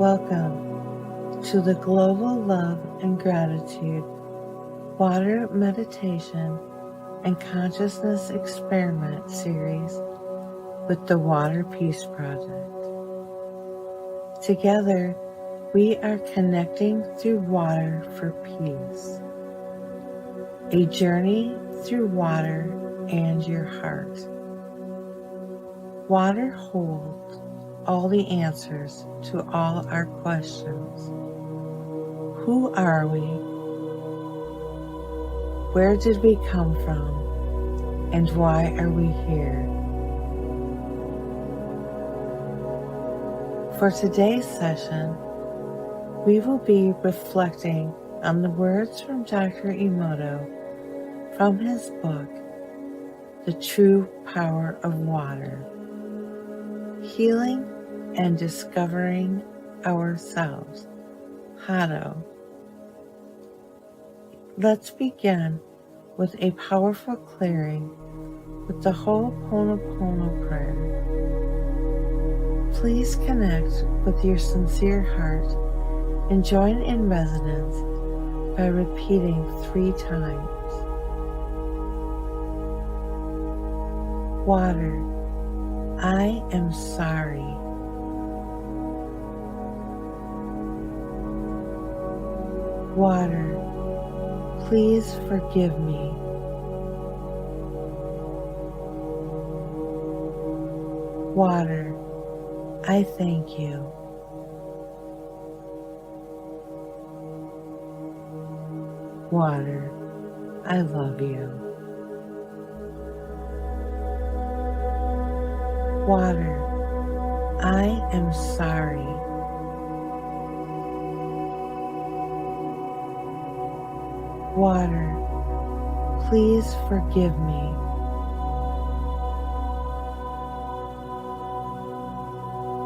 Welcome to the Global Love and Gratitude Water Meditation and Consciousness Experiment series with the Water Peace Project. Together, we are connecting through water for peace. A journey through water and your heart. Water holds all the answers to all our questions. Who are we? Where did we come from? And why are we here? For today's session, we will be reflecting on the words from Dr. Emoto from his book, The True Power of Water, Healing and Discovering Ourselves, Hado. Let's begin with a powerful clearing with the Ho'oponopono prayer. Please connect with your sincere heart and join in resonance by repeating 3 times. Water, I am sorry. Water, please forgive me. Water, I thank you. Water, I love you. Water, I am sorry. Water, please forgive me.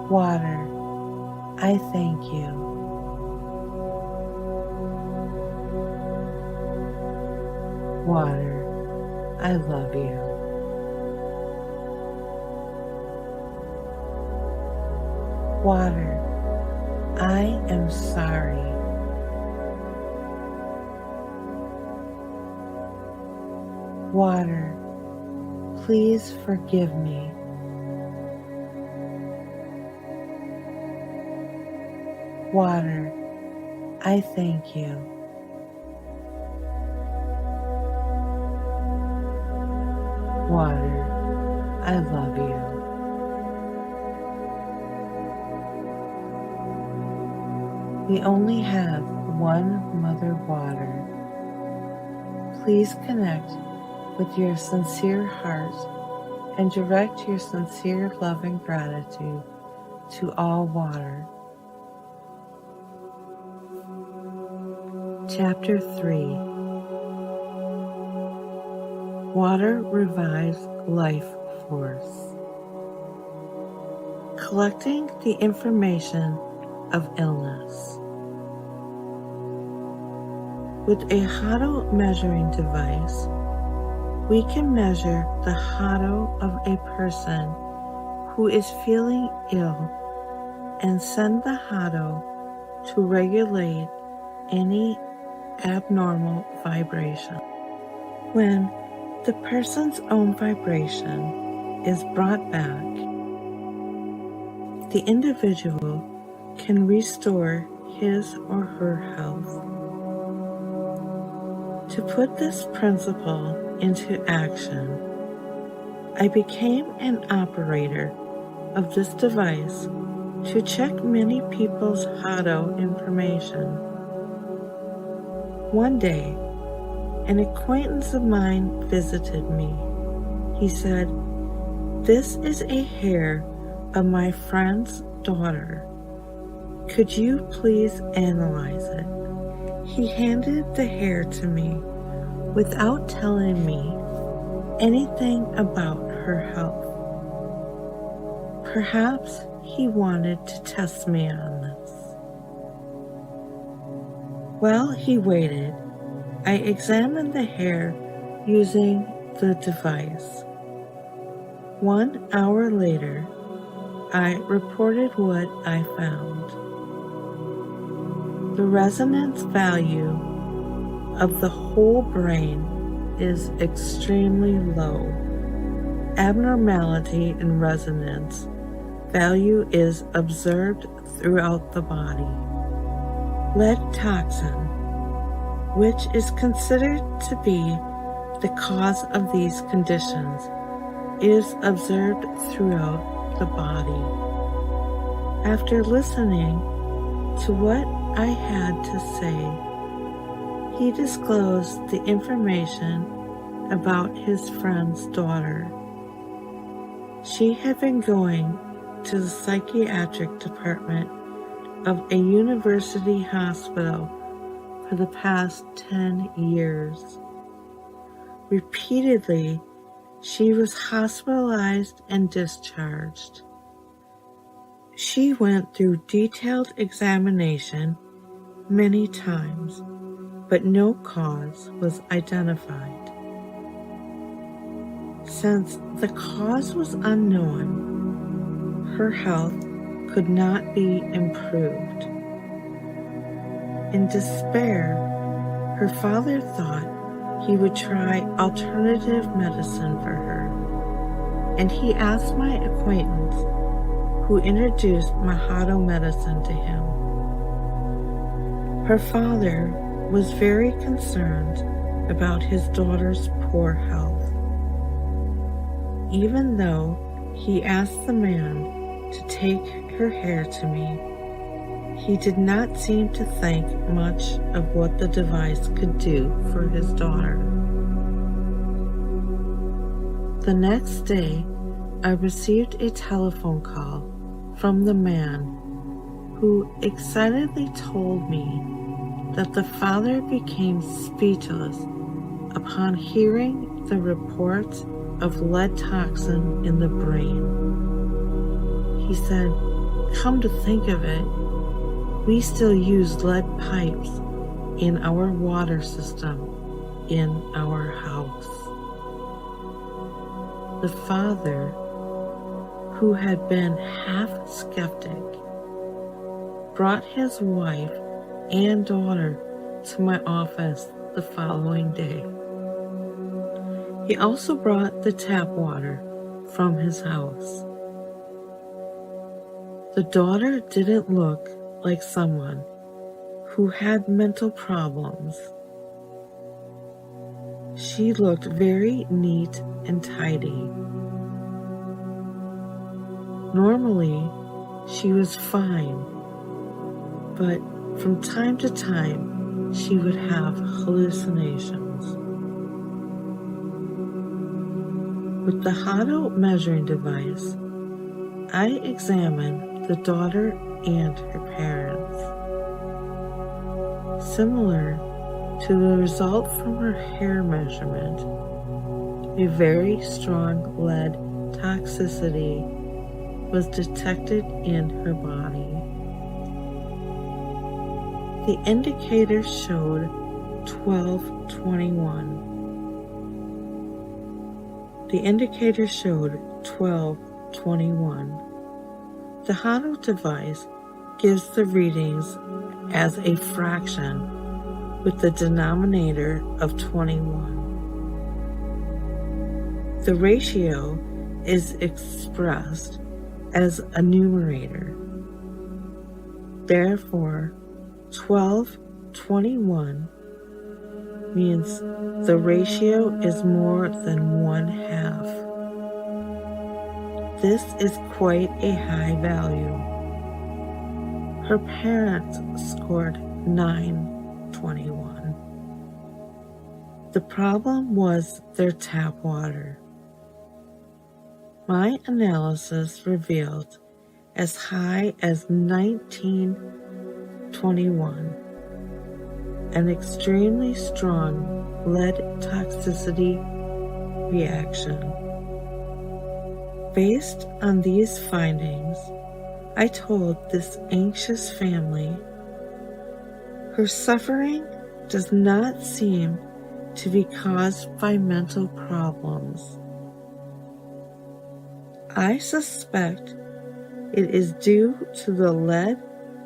Water, I thank you. Water, I love you. Water, I am sorry. Water, please forgive me. Water, I thank you. Water, I love you. We only have one Mother Water. Please connect with your sincere heart and direct your sincere love and gratitude to all water. Chapter 3. Water revives life force. Collecting the information of illness. With a Hado measuring device, we can measure the Hado of a person who is feeling ill and send the Hado to regulate any abnormal vibration. When the person's own vibration is brought back, the individual can restore his or her health. To put this principle into action, I became an operator of this device to check many people's Hado information. One day, an acquaintance of mine visited me. He said, "This is a hair of my friend's daughter. Could you please analyze it?" He handed the hair to me without telling me anything about her health. Perhaps he wanted to test me on this. While he waited, I examined the hair using the device. 1 hour later, I reported what I found. The resonance value of the whole brain is extremely low. Abnormality in resonance value is observed throughout the body. Lead toxin, which is considered to be the cause of these conditions, is observed throughout the body. After listening to what I had to say, he disclosed the information about his friend's daughter. She had been going to the psychiatric department of a university hospital for the past 10 years. Repeatedly, she was hospitalized and discharged. She went through detailed examination many times, but no cause was identified. Since the cause was unknown, her health could not be improved. In despair, her father thought he would try alternative medicine for her, and he asked my acquaintance, who introduced Emoto medicine to him. Her father was very concerned about his daughter's poor health. Even though he asked the man to take her hair to me, he did not seem to think much of what the device could do for his daughter. The next day, I received a telephone call from the man who excitedly told me that the father became speechless upon hearing the reports of lead toxin in the brain. He said, "Come to think of it, we still use lead pipes in our water system in our house." The father, who had been half skeptic, brought his wife and daughter to my office the following day. He also brought the tap water from his house. The daughter didn't look like someone who had mental problems. She looked very neat and tidy. Normally, she was fine, but from time to time, she would have hallucinations. With the Emoto measuring device, I examined the daughter and her parents. Similar to the result from her hair measurement, a very strong lead toxicity was detected in her body. The indicator showed 1221. The indicator showed 1221. The Emoto device gives the readings as a fraction with the denominator of 21. The ratio is expressed as a numerator. Therefore, 1221 means the ratio is more than 1/2. This is quite a high value. Her parents scored 921. The problem was their tap water. My analysis revealed as high as 1921, an extremely strong lead toxicity reaction. Based on these findings, I told this anxious family, her suffering does not seem to be caused by mental problems. I suspect it is due to the lead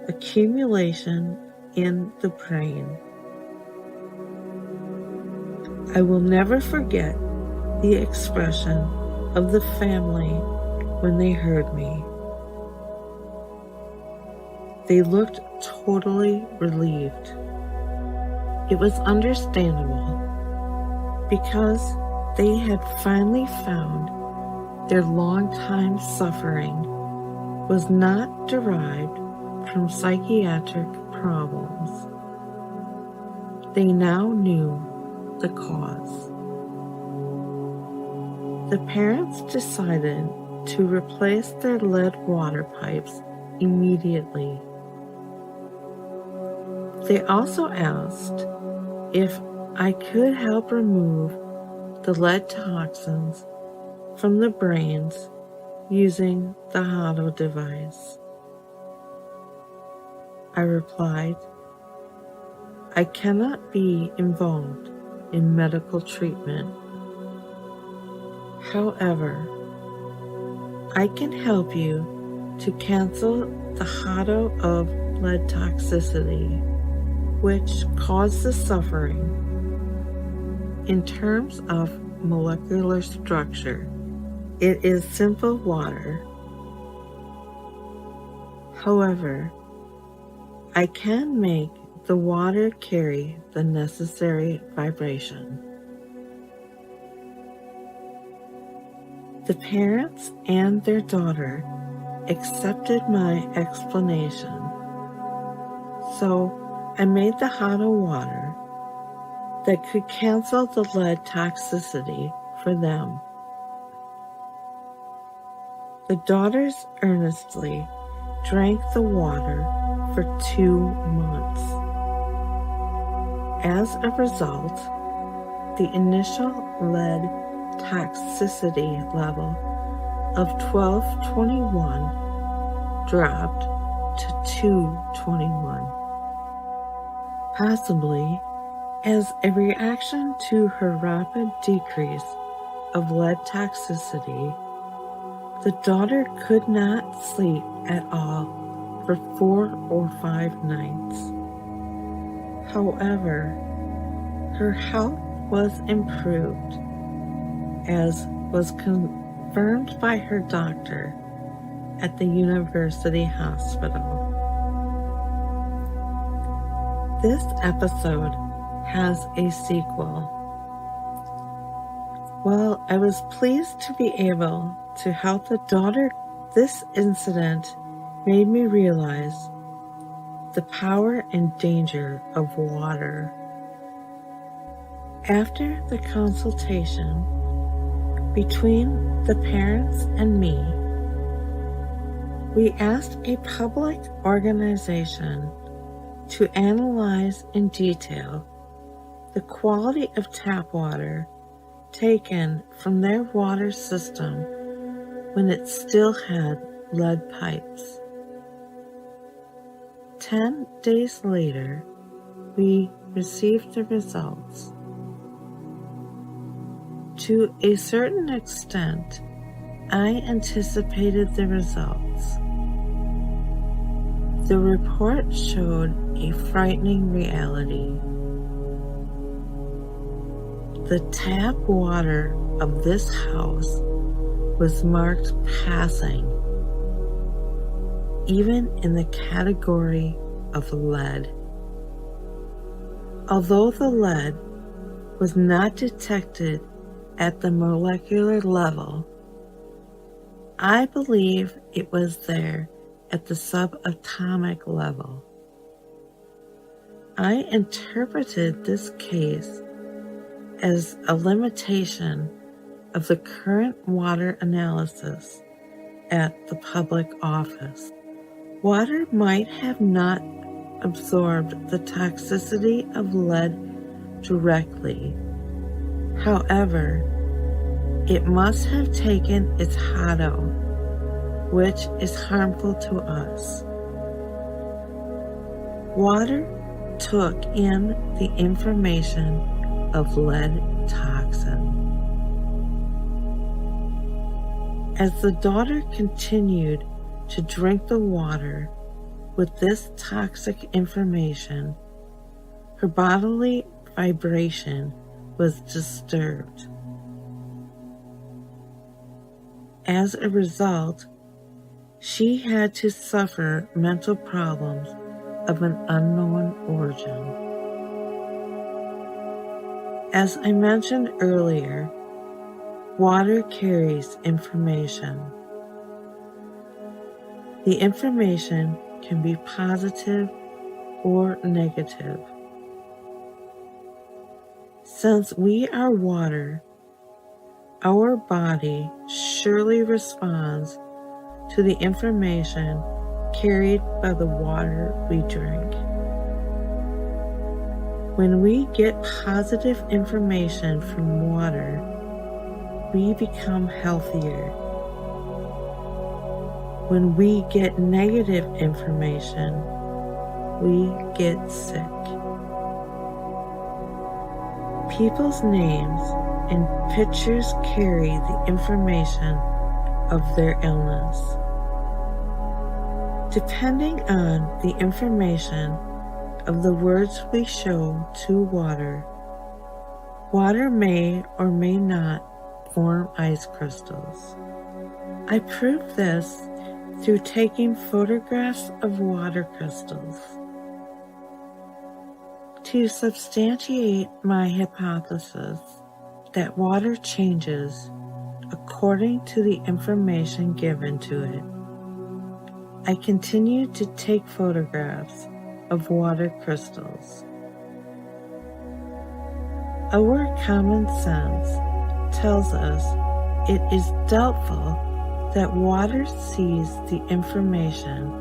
accumulation in the brain. I will never forget the expression of the family when they heard me. They looked totally relieved. It was understandable because they had finally found their long-time suffering was not derived from psychiatric problems. They now knew the cause. The parents decided to replace their lead water pipes immediately. They also asked if I could help remove the lead toxins from the brains using the Emoto device. I replied, I cannot be involved in medical treatment. However, I can help you to cancel the Emoto of lead toxicity, which caused the suffering. In terms of molecular structure, it is simple water. However, I can make the water carry the necessary vibration. The parents and their daughter accepted my explanation, so I made the Emoto water that could cancel the lead toxicity for them. The daughters earnestly drank the water for 2 months. As a result, the initial lead toxicity level of 1221 dropped to 221, possibly as a reaction to her rapid decrease of lead toxicity. The daughter could not sleep at all for 4 or 5 nights. However, her health was improved, as was confirmed by her doctor at the university hospital. This episode has a sequel. While I was pleased to be able to help the daughter, this incident made me realize the power and danger of water. After the consultation between the parents and me, we asked a public organization to analyze in detail the quality of tap water taken from their water system when it still had lead pipes. 10 days later, we received the results. To a certain extent, I anticipated the results. The report showed a frightening reality. The tap water of this house was marked passing, even in the category of lead. Although the lead was not detected at the molecular level, I believe it was there at the subatomic level. I interpreted this case as a limitation of the current water analysis at the public office. Water might have not absorbed the toxicity of lead directly. However, it must have taken its Emoto, which is harmful to us. Water took in the information of lead toxin. As the daughter continued to drink the water, with this toxic information, her bodily vibration was disturbed. As a result, she had to suffer mental problems of an unknown origin. As I mentioned earlier, water carries information. The information can be positive or negative. Since we are water, our body surely responds to the information carried by the water we drink. When we get positive information from water, we become healthier. When we get negative information, we get sick. People's names and pictures carry the information of their illness. Depending on the information of the words we show to water, water may or may not form ice crystals. I proved this through taking photographs of water crystals. To substantiate my hypothesis that water changes according to the information given to it, I continued to take photographs of water crystals. Our common sense tells us it is doubtful that water sees the information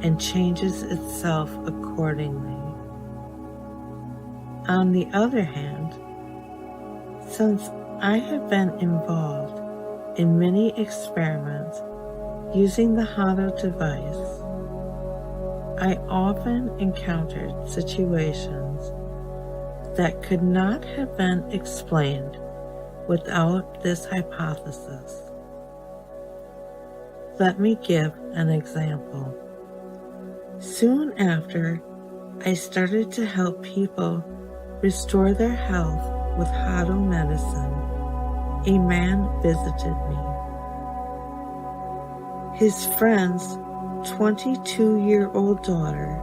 and changes itself accordingly. On the other hand, since I have been involved in many experiments using the Hado device, I often encountered situations that could not have been explained without this hypothesis. Let me give an example. Soon after, I started to help people restore their health with Hado medicine. A man visited me. His friend's 22-year-old daughter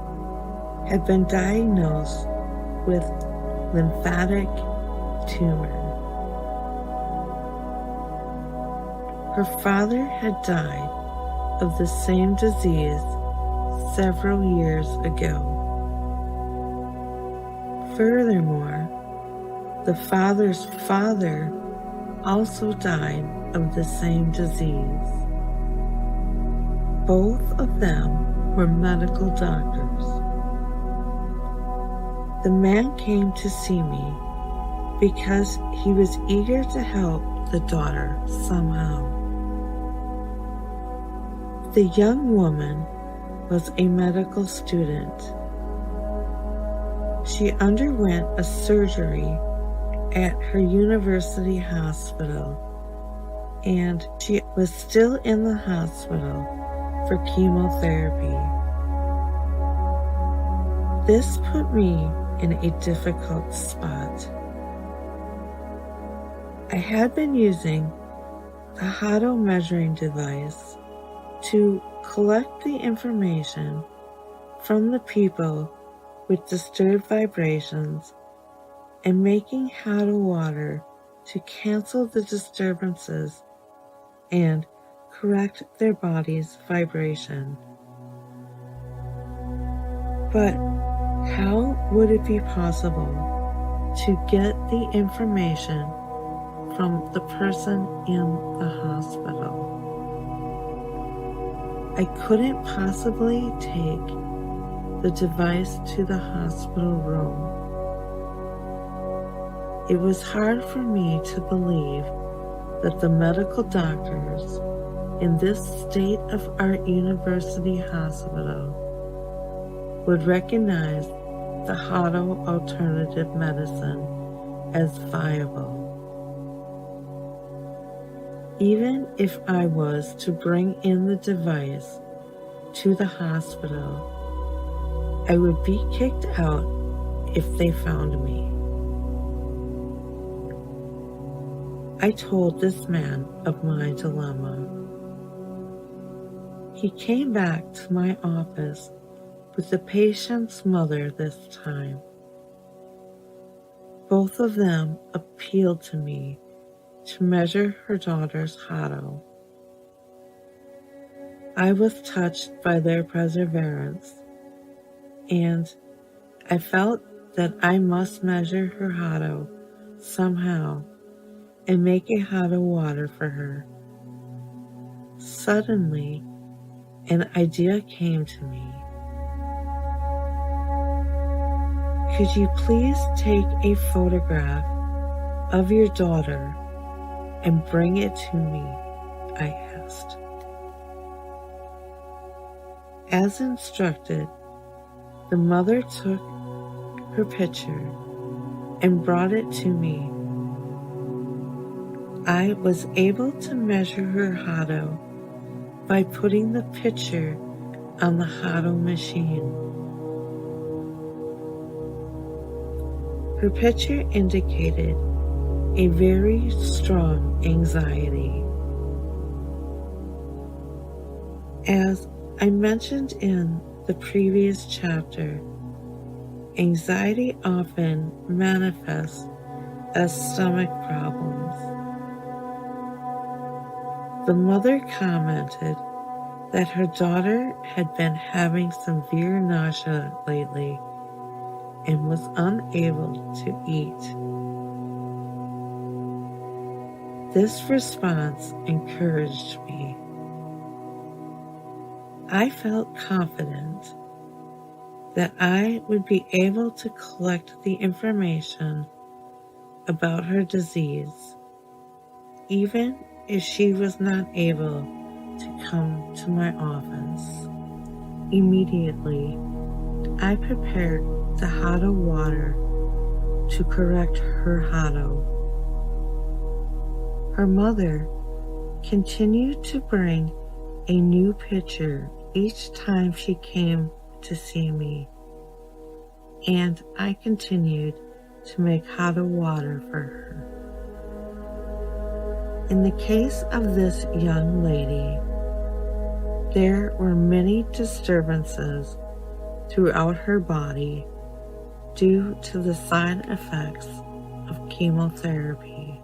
had been diagnosed with lymphatic tumor. Her father had died of the same disease several years ago. Furthermore, the father's father also died of the same disease. Both of them were medical doctors. The man came to see me because he was eager to help the daughter somehow. The young woman was a medical student. She underwent a surgery at her university hospital, and she was still in the hospital for chemotherapy. This put me in a difficult spot. I had been using the Hado measuring device to collect the information from the people with disturbed vibrations and making Hado water to cancel the disturbances and correct their body's vibration. But how would it be possible to get the information from the person in the hospital? I couldn't possibly take the device to the hospital room. It was hard for me to believe that the medical doctors in this state-of-art university hospital would recognize the Hado alternative medicine as viable. Even if I was to bring in the device to the hospital, I would be kicked out if they found me. I told this man of my dilemma. He came back to my office with the patient's mother this time. Both of them appealed to me to measure her daughter's hado. I was touched by their perseverance, and I felt that I must measure her hado somehow and make a hado water for her. Suddenly, an idea came to me. Could you please take a photograph of your daughter and bring it to me? I asked. As instructed, the mother took her picture and brought it to me. I was able to measure her hado by putting the picture on the hado machine. Her picture indicated a very strong anxiety. As I mentioned in the previous chapter, anxiety often manifests as stomach problems. The mother commented that her daughter had been having severe nausea lately and was unable to eat. This response encouraged me. I felt confident that I would be able to collect the information about her disease, even if she was not able to come to my office. Immediately, I prepared the hado water to correct her hado. Her mother continued to bring a new pitcher each time she came to see me, and I continued to make hado water for her. In the case of this young lady, there were many disturbances throughout her body due to the side effects of chemotherapy.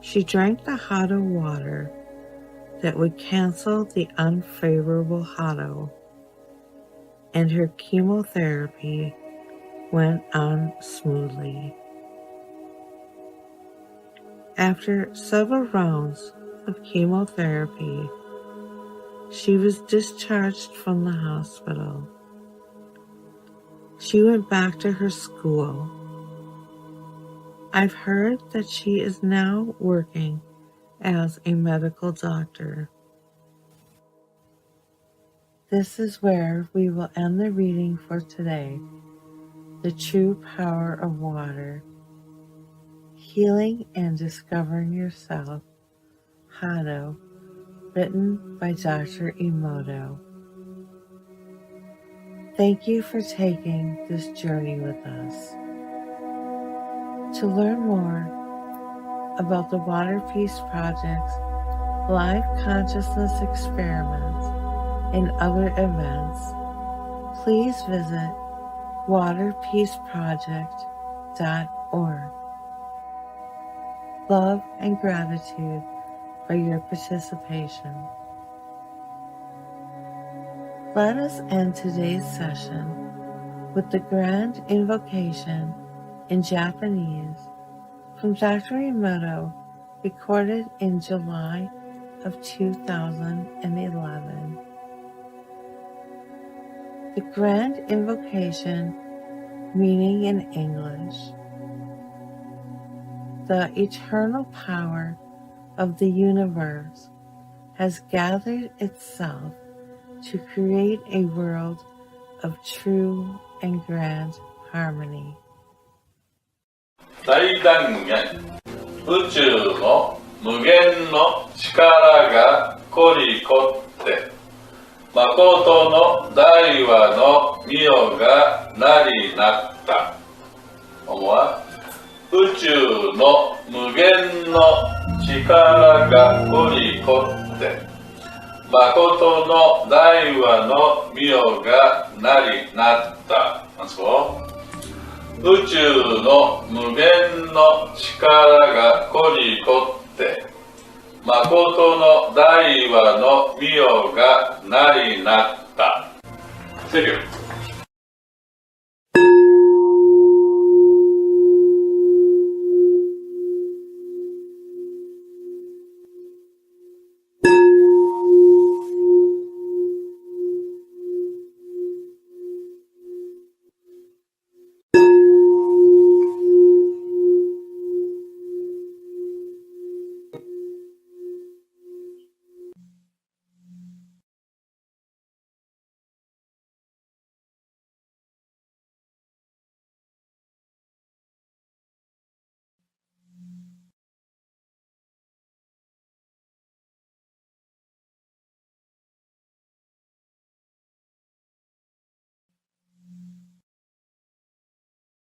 She drank the hado water that would cancel the unfavorable hado, and her chemotherapy went on smoothly. After several rounds of chemotherapy, she was discharged from the hospital. She went back to her school. I've heard that she is now working as a medical doctor. This is where we will end the reading for today. The True Power of Water. Healing and Discovering Yourself. Hado, written by Dr. Emoto. Thank you for taking this journey with us. To learn more about the Water Peace Project's live consciousness experiments and other events, please visit waterpeaceproject.org. Love and gratitude for your participation. Let us end today's session with the Grand Invocation in Japanese from Dr. Emoto, recorded in July of 2011. The Grand Invocation, meaning in English: the eternal power of the universe has gathered itself to create a world of true and grand harmony. 大断言、宇宙の無限の力が凝り凝って誠の大和の御代がなりなった。思わ宇宙の無限の力が凝り凝って、誠の大和の御代がなりなった。宇宙の無限の力が凝り凝って、誠の大和の御代がなりなった。セリオ